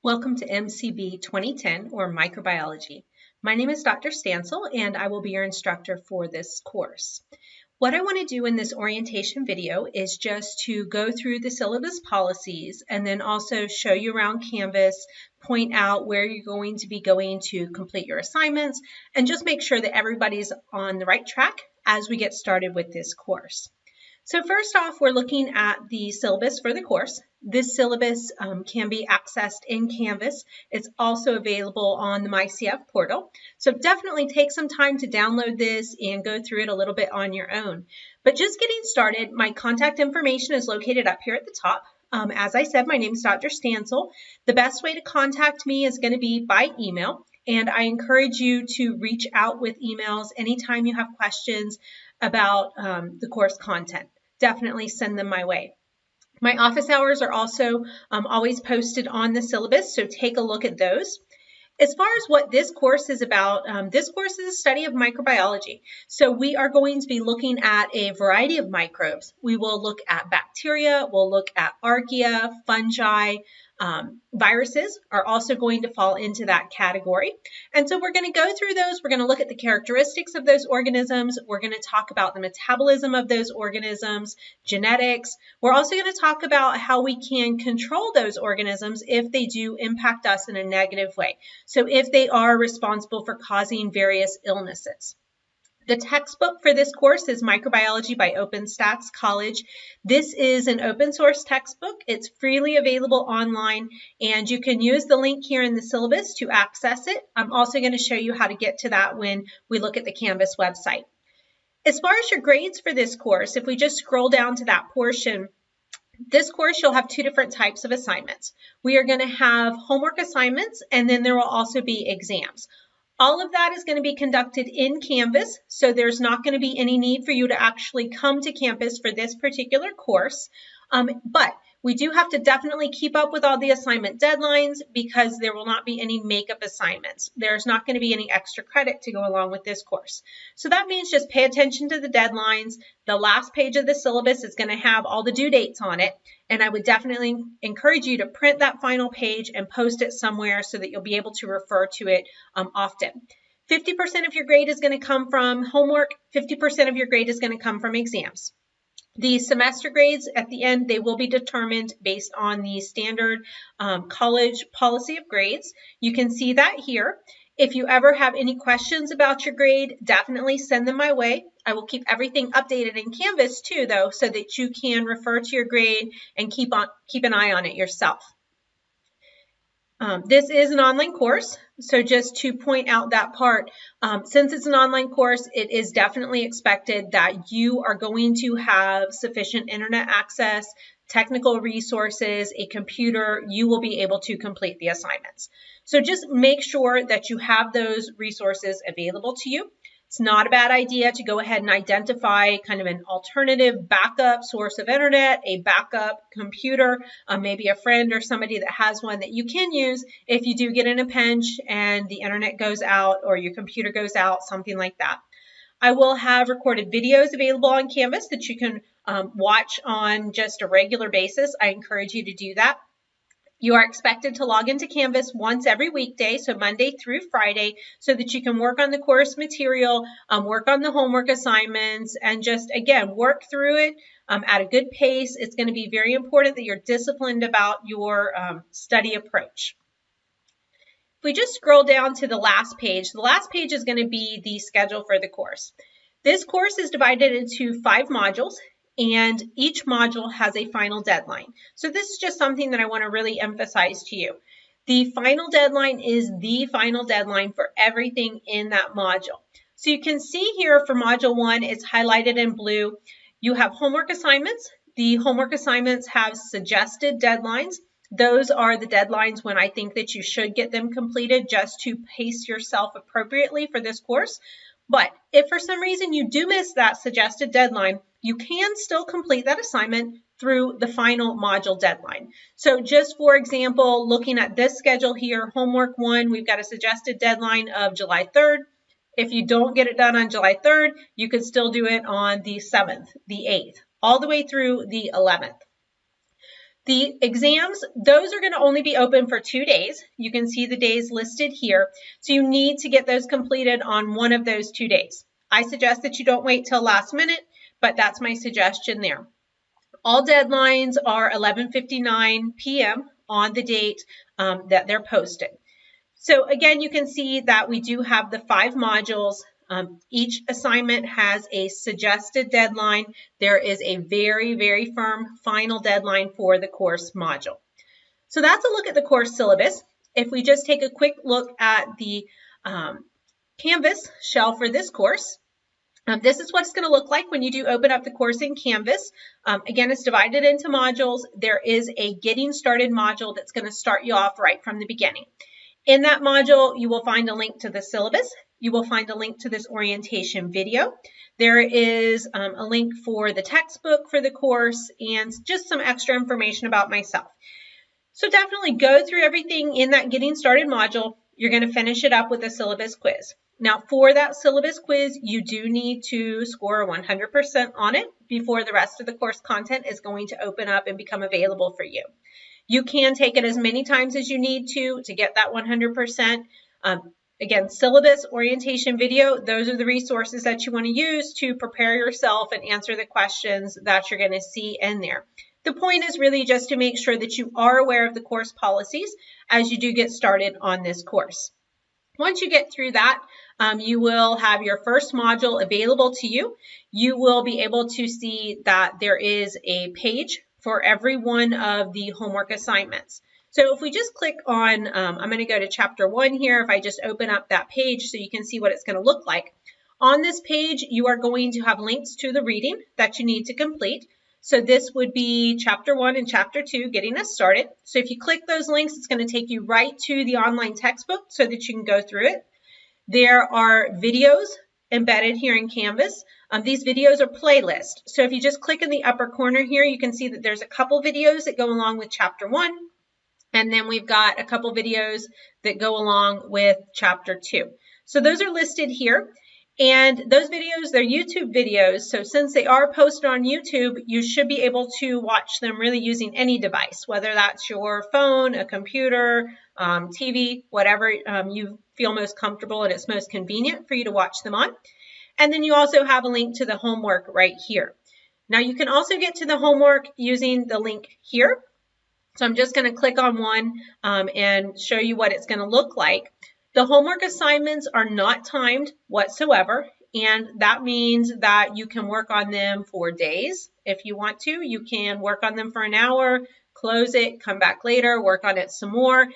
Welcome to MCB 2010 or Microbiology. My name is Dr. Stansel and I will be your instructor for this course. What I want to do in this orientation video is just to go through the syllabus policies and then also show you around Canvas, point out where you're going to be going to complete your assignments, and just make sure that everybody's on the right track as we get started with this course. So first off, we're looking at the syllabus for the course. This syllabus can be accessed in Canvas. It's also available on the MyCF portal. So definitely take some time to download this and go through it a little bit on your own. But just getting started, my contact information is located up here at the top. As I said, my name is Dr. Stansel. The best way to contact me is going to be by email. And I encourage you to reach out with emails anytime you have questions about the course content. Definitely send them my way. My office hours are also always posted on the syllabus, so take a look at those. As far as what this course is about, this course is a study of microbiology. So we are going to be looking at a variety of microbes. We will look at bacteria, we'll look at archaea, fungi, viruses are also going to fall into that category. And so we're going to go through those. We're going to look at the characteristics of those organisms. We're going to talk about the metabolism of those organisms, genetics. We're also going to talk about how we can control those organisms if they do impact us in a negative way. So if they are responsible for causing various illnesses. The textbook for this course is Microbiology by OpenStax College. This is an open source textbook. It's freely available online, and you can use the link here in the syllabus to access it. I'm also going to show you how to get to that when we look at the Canvas website. As far as your grades for this course, if we just scroll down to that portion, this course you'll have two different types of assignments. We are going to have homework assignments, and then there will also be exams. All of that is going to be conducted in Canvas, so there's not going to be any need for you to actually come to campus for this particular course. But we do have to definitely keep up with all the assignment deadlines because there will not be any makeup assignments. There's not going to be any extra credit to go along with this course. So that means just pay attention to the deadlines. The last page of the syllabus is going to have all the due dates on it. And I would definitely encourage you to print that final page and post it somewhere so that you'll be able to refer to it often. 50% of your grade is going to come from homework. 50% of your grade is going to come from exams. The semester grades at the end, they will be determined based on the standard college policy of grades. You can see that here. If you ever have any questions about your grade, definitely send them my way. I will keep everything updated in Canvas too, though, so that you can refer to your grade and keep an eye on it yourself. This is an online course, so just to point out that part, since it's an online course, it is definitely expected that you are going to have sufficient internet access, technical resources, a computer. You will be able to complete the assignments. So just make sure that you have those resources available to you. It's not a bad idea to go ahead and identify kind of an alternative backup source of internet, a backup computer, maybe a friend or somebody that has one that you can use if you do get in a pinch and the internet goes out or your computer goes out, something like that. I will have recorded videos available on Canvas that you can watch on just a regular basis. I encourage you to do that. You are expected to log into Canvas once every weekday, so Monday through Friday, so that you can work on the course material, work on the homework assignments, and just, again, work through it at a good pace. It's going to be very important that you're disciplined about your study approach. If we just scroll down to the last page is going to be the schedule for the course. This course is divided into 5 modules. And each module has a final deadline. So this is just something that I want to really emphasize to you. The final deadline is the final deadline for everything in that module. So you can see here for module 1, it's highlighted in blue. You have homework assignments. The homework assignments have suggested deadlines. Those are the deadlines when I think that you should get them completed just to pace yourself appropriately for this course. But if for some reason you do miss that suggested deadline, you can still complete that assignment through the final module deadline. So just for example, looking at this schedule here, homework 1, we've got a suggested deadline of July 3rd. If you don't get it done on July 3rd, you could still do it on the 7th, the 8th, all the way through the 11th. The exams, those are going to only be open for 2 days. You can see the days listed here. So you need to get those completed on one of those 2 days. I suggest that you don't wait till last minute, but that's my suggestion there. All deadlines are 11:59 p.m. on the date that they're posted. So again, you can see that we do have the 5 modules. Each assignment has a suggested deadline. There is a very, very firm final deadline for the course module. So that's a look at the course syllabus. If we just take a quick look at the Canvas shell for this course, this is what it's going to look like when you do open up the course in Canvas. Again, it's divided into modules. There is a Getting Started module that's going to start you off right from the beginning. In that module, you will find a link to the syllabus. You will find a link to this orientation video. There is a link for the textbook for the course and just some extra information about myself. So definitely go through everything in that Getting Started module. You're going to finish it up with a syllabus quiz. Now, for that syllabus quiz, you do need to score 100% on it before the rest of the course content is going to open up and become available for you. You can take it as many times as you need to get that 100%. Again, syllabus, orientation video, those are the resources that you want to use to prepare yourself and answer the questions that you're going to see in there. The point is really just to make sure that you are aware of the course policies as you do get started on this course. Once you get through that, you will have your first module available to you. You will be able to see that there is a page for every one of the homework assignments. So if we just click on, I'm going to go to chapter 1 here. If I just open up that page so you can see what it's going to look like. On this page, you are going to have links to the reading that you need to complete. So this would be chapter 1 and chapter 2, getting us started. So if you click those links, it's going to take you right to the online textbook so that you can go through it. There are videos embedded here in Canvas. These videos are playlists. So if you just click in the upper corner here, you can see that there's a couple videos that go along with chapter 1. And then we've got a couple videos that go along with chapter 2. So those are listed here. And those videos, they're YouTube videos. So since they are posted on YouTube, you should be able to watch them really using any device, whether that's your phone, a computer, TV, whatever you feel most comfortable and it's most convenient for you to watch them on. And then you also have a link to the homework right here. Now you can also get to the homework using the link here. So I'm just going to click on one and show you what it's going to look like. The homework assignments are not timed whatsoever, and that means that you can work on them for days if you want to. You can work on them for an hour, close it, come back later, work on it some more.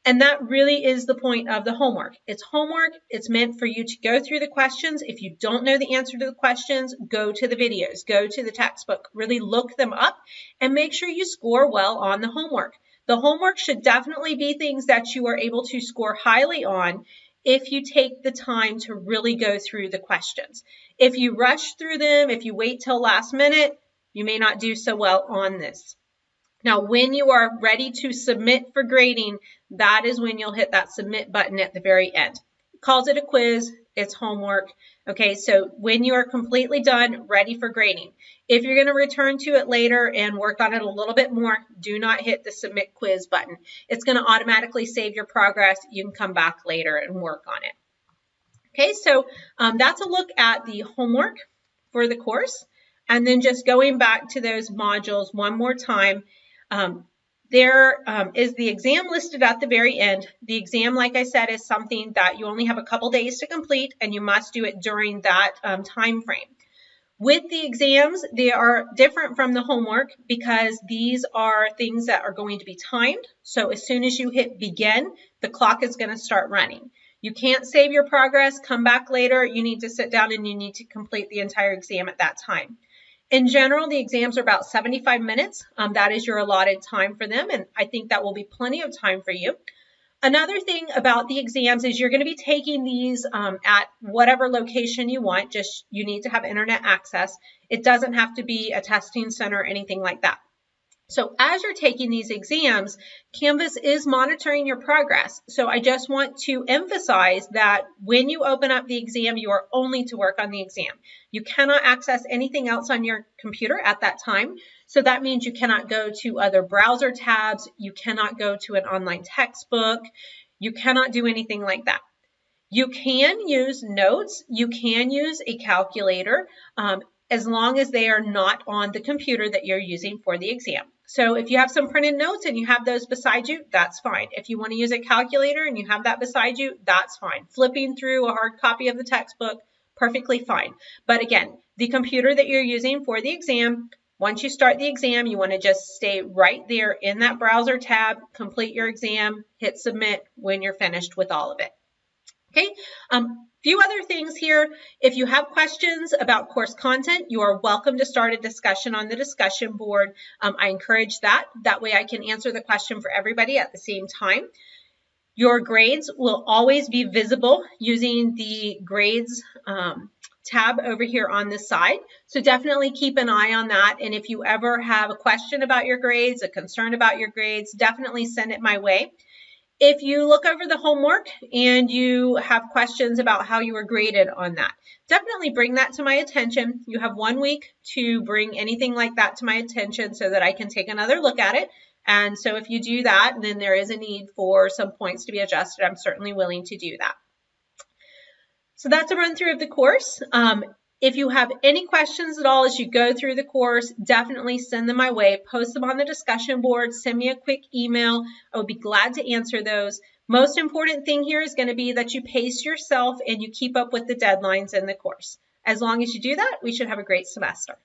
And that really is the point of the homework. It's homework. It's meant for you to go through the questions. If you don't know the answer to the questions, go to the videos, go to the textbook, really look them up and make sure you score well on the homework. The homework should definitely be things that you are able to score highly on if you take the time to really go through the questions. If you rush through them, if you wait till last minute, you may not do so well on this. Now, when you are ready to submit for grading, that is when you'll hit that submit button at the very end. It calls it a quiz, it's homework. Okay, so when you are completely done, ready for grading. If you're going to return to it later and work on it a little bit more, do not hit the submit quiz button. It's going to automatically save your progress. You can come back later and work on it. Okay, so that's a look at the homework for the course. And then just going back to those modules one more time. There is the exam listed at the very end. The exam, like I said, is something that you only have a couple days to complete, and you must do it during that time frame. With the exams, they are different from the homework because these are things that are going to be timed. So as soon as you hit begin, the clock is going to start running. You can't save your progress, come back later. You need to sit down and you need to complete the entire exam at that time. In general, the exams are about 75 minutes. That is your allotted time for them, and I think that will be plenty of time for you. Another thing about the exams is you're going to be taking these at whatever location you want. Just you need to have internet access. It doesn't have to be a testing center or anything like that. So as you're taking these exams, Canvas is monitoring your progress. So I just want to emphasize that when you open up the exam, you are only to work on the exam. You cannot access anything else on your computer at that time. So that means you cannot go to other browser tabs. You cannot go to an online textbook. You cannot do anything like that. You can use notes. You can use a calculator as long as they are not on the computer that you're using for the exam. So if you have some printed notes and you have those beside you, that's fine. If you want to use a calculator and you have that beside you, that's fine. Flipping through a hard copy of the textbook, perfectly fine. But again, the computer that you're using for the exam, once you start the exam, you want to just stay right there in that browser tab, complete your exam, hit submit when you're finished with all of it. Okay, few other things here. If you have questions about course content, you are welcome to start a discussion on the discussion board. I encourage that. That way I can answer the question for everybody at the same time. Your grades will always be visible using the grades tab over here on this side. So definitely keep an eye on that. And if you ever have a question about your grades, a concern about your grades, definitely send it my way. If you look over the homework and you have questions about how you were graded on that, definitely bring that to my attention. You have 1 week to bring anything like that to my attention so that I can take another look at it. And so if you do that, then there is a need for some points to be adjusted. I'm certainly willing to do that. So that's a run through of the course. If you have any questions at all as you go through the course, definitely send them my way. Post them on the discussion board. Send me a quick email. I would be glad to answer those. Most important thing here is going to be that you pace yourself and you keep up with the deadlines in the course. As long as you do that, we should have a great semester.